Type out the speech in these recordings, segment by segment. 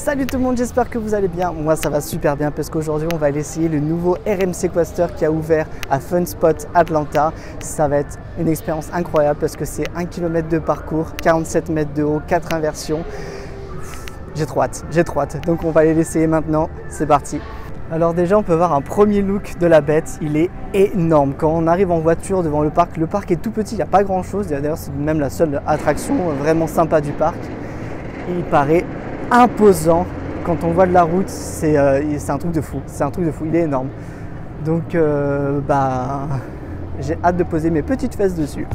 Salut tout le monde, j'espère que vous allez bien. Moi ça va super bien parce qu'aujourd'hui on va aller essayer le nouveau RMC Coaster qui a ouvert à Fun Spot Atlanta. Ça va être une expérience incroyable parce que c'est 1 km de parcours, 47 mètres de haut, 4 inversions. J'ai trop hâte. Donc on va aller l'essayer maintenant, c'est parti. Alors déjà on peut voir un premier look de la bête, il est énorme. Quand on arrive en voiture devant le parc est tout petit, il n'y a pas grand chose. D'ailleurs c'est même la seule attraction vraiment sympa du parc. Et il paraît imposant. Quand on voit de la route, c'est un truc de fou. Il est énorme. Donc j'ai hâte de poser mes petites fesses dessus.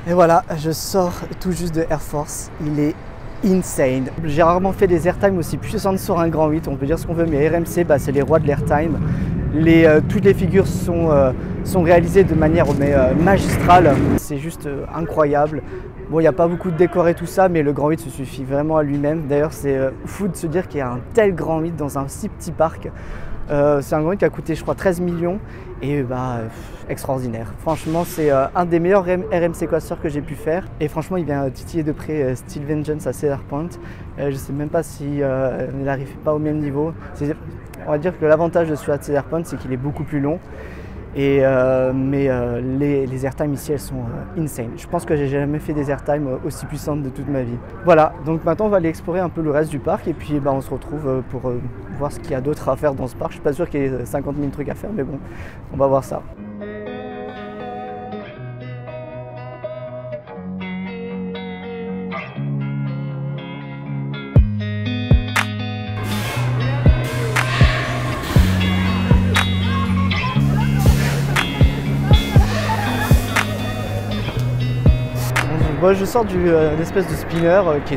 Et voilà, je sors tout juste de Air Force, il est insane. J'ai rarement fait des airtime aussi puissantes sur un grand 8, on peut dire ce qu'on veut, mais RMC, c'est les rois de l'airtime. Toutes les figures sont réalisées de manière magistrale, c'est juste incroyable. Bon, il n'y a pas beaucoup de décors et tout ça, mais le grand 8 se suffit vraiment à lui-même. D'ailleurs, c'est fou de se dire qu'il y a un tel grand 8 dans un si petit parc. C'est un grand 8 qui a coûté, je crois, 13 millions et extraordinaire. Franchement, c'est un des meilleurs RMC Coaster que j'ai pu faire. Et franchement, il vient titiller de près Steel Vengeance à Cedar Point. Je ne sais même pas si il n'arrive pas au même niveau. On va dire que l'avantage de celui à Cedar Point, c'est qu'il est beaucoup plus long. Et, les airtime ici, elles sont insane. Je pense que j'ai jamais fait des airtime aussi puissantes de toute ma vie. Voilà, donc maintenant on va aller explorer un peu le reste du parc et puis on se retrouve pour voir ce qu'il y a d'autre à faire dans ce parc. Je suis pas sûr qu'il y ait 50 000 trucs à faire, mais bon, on va voir ça. Bon, je sors d'une espèce de spinner qui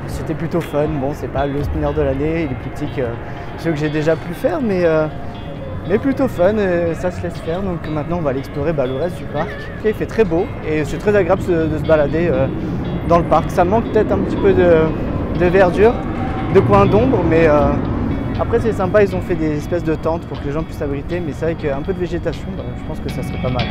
c'était plutôt fun. Bon, c'est pas le spinner de l'année, il est plus petit que ceux que j'ai déjà pu faire, mais plutôt fun, ça se laisse faire. Donc maintenant on va aller explorer le reste du parc. Il fait très beau et c'est très agréable de se balader dans le parc. Ça manque peut-être un petit peu de verdure, de coins d'ombre, mais après c'est sympa, ils ont fait des espèces de tentes pour que les gens puissent abriter, mais c'est vrai qu'un peu de végétation, je pense que ça serait pas mal.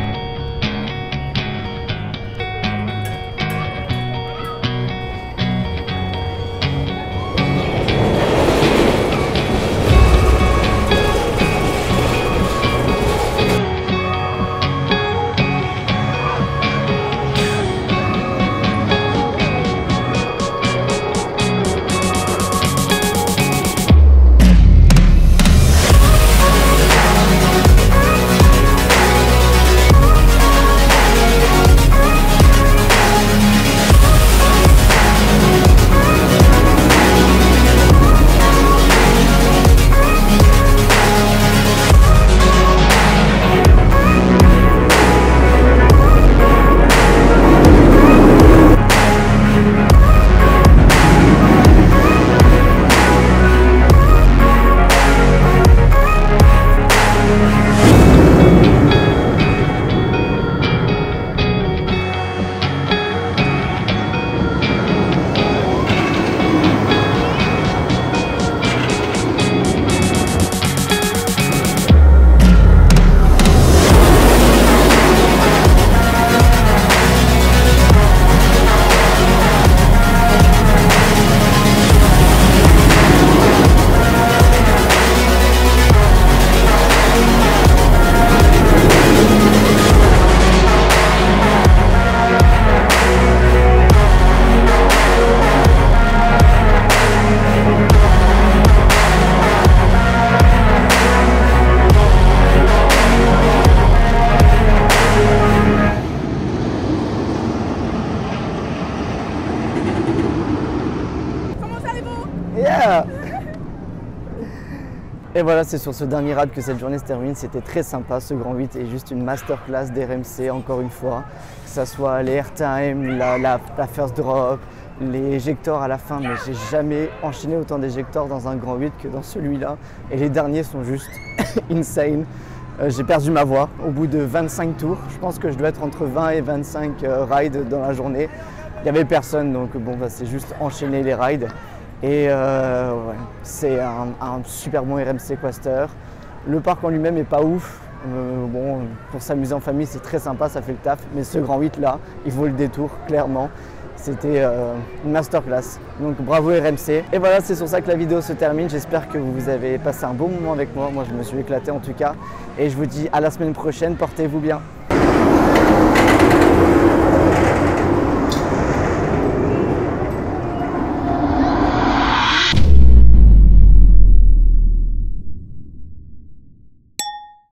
Yeah! Et voilà, c'est sur ce dernier ride que cette journée se termine. C'était très sympa, ce Grand 8 est juste une masterclass d'RMC, encore une fois. Que ça soit les airtime, la first drop, les éjecteurs à la fin, mais j'ai jamais enchaîné autant d'éjecteurs dans un Grand 8 que dans celui-là. Et les derniers sont juste insane. J'ai perdu ma voix au bout de 25 tours. Je pense que je dois être entre 20 et 25 rides dans la journée. Il n'y avait personne, donc bon, bah, c'est juste enchaîner les rides. Et ouais, c'est un super bon RMC Coaster. Le parc en lui-même est pas ouf. Bon, pour s'amuser en famille, c'est très sympa, ça fait le taf. Mais ce Grand 8 là, il vaut le détour, clairement. C'était une masterclass. Donc bravo RMC. Et voilà, c'est sur ça que la vidéo se termine. J'espère que vous avez passé un bon moment avec moi. Moi, je me suis éclaté en tout cas. Et je vous dis à la semaine prochaine. Portez-vous bien.